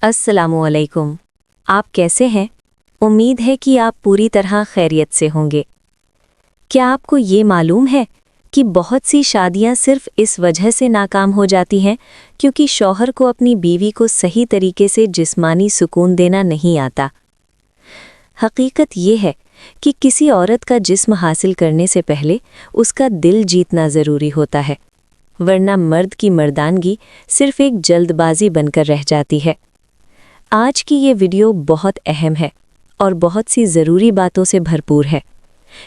अस्सलामुअलैकुम। आप कैसे हैं? उम्मीद है कि आप पूरी तरह खैरियत से होंगे। क्या आपको ये मालूम है कि बहुत सी शादियां सिर्फ इस वजह से नाकाम हो जाती हैं क्योंकि शौहर को अपनी बीवी को सही तरीके से जिस्मानी सुकून देना नहीं आता। हकीकत ये है कि किसी औरत का जिस्म हासिल करने से पहले उसका दिल जीतना ज़रूरी होता है, वरना मर्द की मर्दानगी सिर्फ एक जल्दबाजी बनकर रह जाती है। आज की ये वीडियो बहुत अहम है और बहुत सी ज़रूरी बातों से भरपूर है,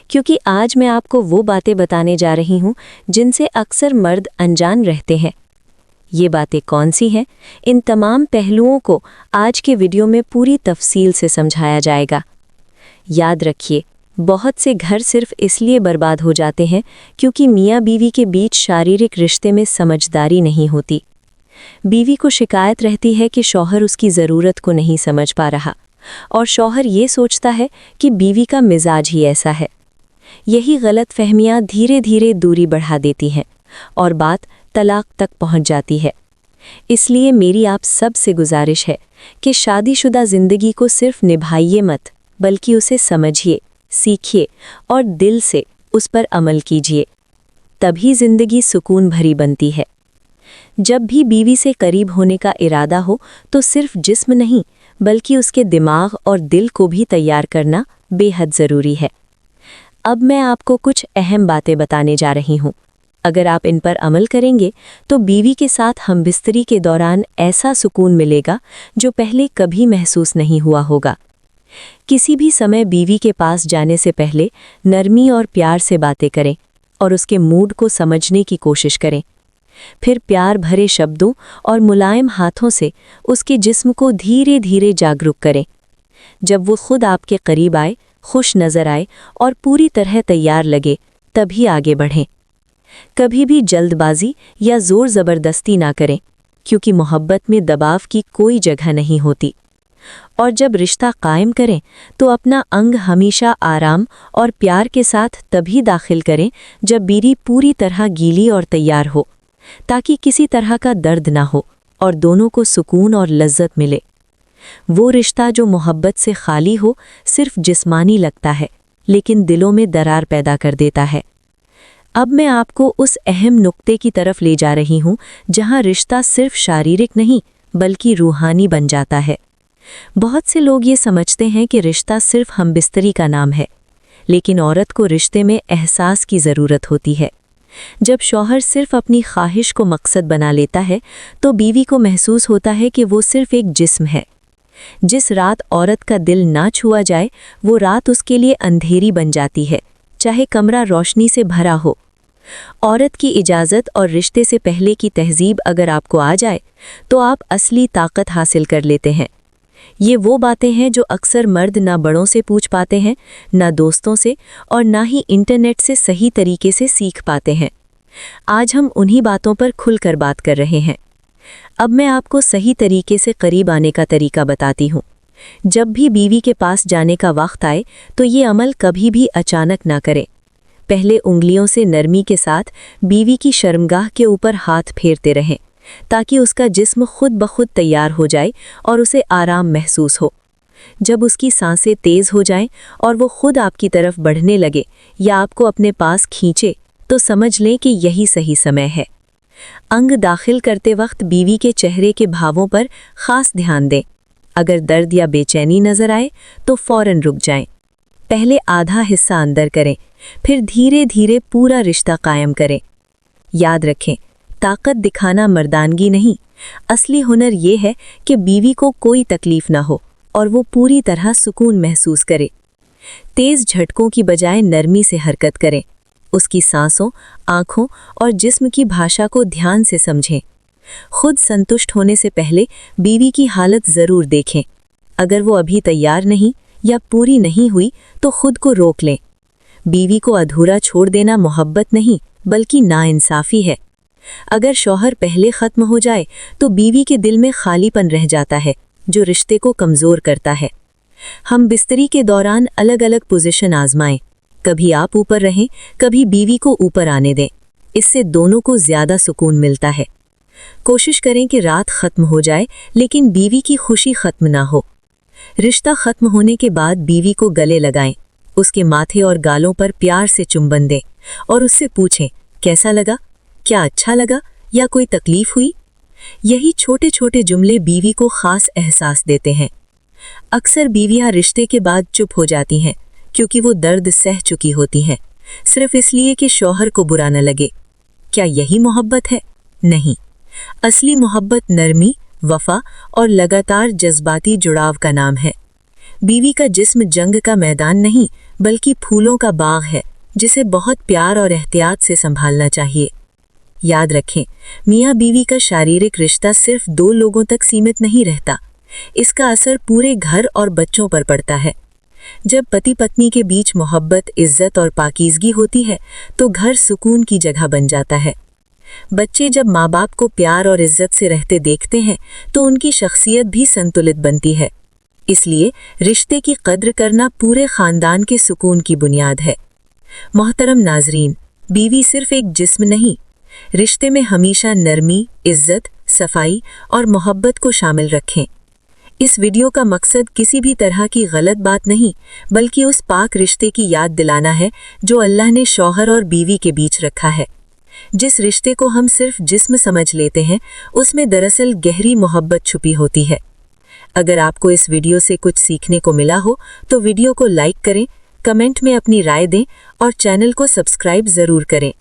क्योंकि आज मैं आपको वो बातें बताने जा रही हूँ जिनसे अक्सर मर्द अनजान रहते हैं। ये बातें कौन सी हैं? इन तमाम पहलुओं को आज के वीडियो में पूरी तफसील से समझाया जाएगा। याद रखिए, बहुत से घर सिर्फ इसलिए बर्बाद हो जाते हैं क्योंकि मियाँ बीवी के बीच शारीरिक रिश्ते में समझदारी नहीं होती। बीवी को शिकायत रहती है कि शौहर उसकी ज़रूरत को नहीं समझ पा रहा, और शौहर ये सोचता है कि बीवी का मिजाज ही ऐसा है। यही गलत फहमियाँ धीरे धीरे दूरी बढ़ा देती हैं और बात तलाक तक पहुंच जाती है। इसलिए मेरी आप सब से गुजारिश है कि शादीशुदा ज़िंदगी को सिर्फ निभाइए मत, बल्कि उसे समझिए, सीखिए और दिल से उस पर अमल कीजिए। तभी ज़िंदगी सुकून भरी बनती है। जब भी बीवी से करीब होने का इरादा हो तो सिर्फ जिस्म नहीं, बल्कि उसके दिमाग और दिल को भी तैयार करना बेहद ज़रूरी है। अब मैं आपको कुछ अहम बातें बताने जा रही हूँ। अगर आप इन पर अमल करेंगे तो बीवी के साथ हमबिस्तरी के दौरान ऐसा सुकून मिलेगा जो पहले कभी महसूस नहीं हुआ होगा। किसी भी समय बीवी के पास जाने से पहले नरमी और प्यार से बातें करें और उसके मूड को समझने की कोशिश करें। फिर प्यार भरे शब्दों और मुलायम हाथों से उसके जिस्म को धीरे धीरे जागरूक करें। जब वो खुद आपके करीब आए, खुश नज़र आए और पूरी तरह तैयार लगे, तभी आगे बढ़ें। कभी भी जल्दबाजी या ज़ोर ज़बरदस्ती ना करें, क्योंकि मोहब्बत में दबाव की कोई जगह नहीं होती। और जब रिश्ता कायम करें तो अपना अंग हमेशा आराम और प्यार के साथ तभी दाखिल करें जब बीवी पूरी तरह गीली और तैयार हो, ताकि किसी तरह का दर्द ना हो और दोनों को सुकून और लज्जत मिले। वो रिश्ता जो मोहब्बत से खाली हो सिर्फ जिस्मानी लगता है, लेकिन दिलों में दरार पैदा कर देता है। अब मैं आपको उस अहम नुक्ते की तरफ ले जा रही हूँ जहाँ रिश्ता सिर्फ शारीरिक नहीं बल्कि रूहानी बन जाता है। बहुत से लोग ये समझते हैं कि रिश्ता सिर्फ हमबिस्तरी का नाम है, लेकिन औरत को रिश्ते में एहसास की ज़रूरत होती है। जब शौहर सिर्फ अपनी ख्वाहिश को मकसद बना लेता है तो बीवी को महसूस होता है कि वो सिर्फ एक जिस्म है। जिस रात औरत का दिल ना छुआ जाए, वो रात उसके लिए अंधेरी बन जाती है, चाहे कमरा रोशनी से भरा हो। औरत की इजाज़त और रिश्ते से पहले की तहजीब अगर आपको आ जाए तो आप असली ताकत हासिल कर लेते हैं। ये वो बातें हैं जो अक्सर मर्द ना बड़ों से पूछ पाते हैं, ना दोस्तों से, और ना ही इंटरनेट से सही तरीके से सीख पाते हैं। आज हम उन्हीं बातों पर खुलकर बात कर रहे हैं। अब मैं आपको सही तरीके से करीब आने का तरीका बताती हूँ। जब भी बीवी के पास जाने का वक्त आए तो ये अमल कभी भी अचानक ना करें। पहले उंगलियों से नरमी के साथ बीवी की शर्मगाह के ऊपर हाथ फेरते रहें, ताकि उसका जिस्म खुद ब खुद तैयार हो जाए और उसे आराम महसूस हो। जब उसकी सांसें तेज़ हो जाएं और वो खुद आपकी तरफ बढ़ने लगे या आपको अपने पास खींचे, तो समझ लें कि यही सही समय है। अंग दाखिल करते वक्त बीवी के चेहरे के भावों पर ख़ास ध्यान दें। अगर दर्द या बेचैनी नज़र आए तो फ़ौरन रुक जाएं। पहले आधा हिस्सा अंदर करें, फिर धीरे धीरे पूरा रिश्ता कायम करें। याद रखें, ताकत दिखाना मर्दानगी नहीं, असली हुनर ये है कि बीवी को कोई तकलीफ ना हो और वो पूरी तरह सुकून महसूस करे। तेज़ झटकों की बजाय नरमी से हरकत करें। उसकी सांसों, आँखों और जिस्म की भाषा को ध्यान से समझें। खुद संतुष्ट होने से पहले बीवी की हालत ज़रूर देखें। अगर वो अभी तैयार नहीं या पूरी नहीं हुई तो खुद को रोक लें। बीवी को अधूरा छोड़ देना मोहब्बत नहीं बल्कि नाइंसाफ़ी है। अगर शौहर पहले ख़त्म हो जाए तो बीवी के दिल में खालीपन रह जाता है, जो रिश्ते को कमज़ोर करता है। हम बिस्तरी के दौरान अलग अलग पोजीशन आजमाएं। कभी आप ऊपर रहें, कभी बीवी को ऊपर आने दें। इससे दोनों को ज़्यादा सुकून मिलता है। कोशिश करें कि रात खत्म हो जाए लेकिन बीवी की खुशी खत्म ना हो। रिश्ता खत्म होने के बाद बीवी को गले लगाएं, उसके माथे और गालों पर प्यार से चुंबन दें और उससे पूछें, कैसा लगा, क्या अच्छा लगा या कोई तकलीफ हुई। यही छोटे छोटे जुमले बीवी को खास एहसास देते हैं। अक्सर बीवियां रिश्ते के बाद चुप हो जाती हैं क्योंकि वो दर्द सह चुकी होती हैं, सिर्फ इसलिए कि शौहर को बुरा न लगे। क्या यही मोहब्बत है? नहीं। असली मोहब्बत नरमी, वफा और लगातार जज्बाती जुड़ाव का नाम है। बीवी का जिस्म जंग का मैदान नहीं बल्कि फूलों का बाग है जिसे बहुत प्यार और एहतियात से संभालना चाहिए। याद रखें, मियाँ बीवी का शारीरिक रिश्ता सिर्फ 2 लोगों तक सीमित नहीं रहता, इसका असर पूरे घर और बच्चों पर पड़ता है। जब पति पत्नी के बीच मोहब्बत, इज्जत और पाकीज़गी होती है तो घर सुकून की जगह बन जाता है। बच्चे जब माँ बाप को प्यार और इज्जत से रहते देखते हैं तो उनकी शख्सियत भी संतुलित बनती है। इसलिए रिश्ते की कद्र करना पूरे खानदान के सुकून की बुनियाद है। मोहतरम नाजरीन, बीवी सिर्फ एक जिस्म नहीं, रिश्ते में हमेशा नरमी, इज्जत, सफाई और मोहब्बत को शामिल रखें। इस वीडियो का मकसद किसी भी तरह की गलत बात नहीं बल्कि उस पाक रिश्ते की याद दिलाना है जो अल्लाह ने शौहर और बीवी के बीच रखा है। जिस रिश्ते को हम सिर्फ जिस्म समझ लेते हैं उसमें दरअसल गहरी मोहब्बत छुपी होती है। अगर आपको इस वीडियो से कुछ सीखने को मिला हो तो वीडियो को लाइक करें, कमेंट में अपनी राय दें और चैनल को सब्सक्राइब ज़रूर करें।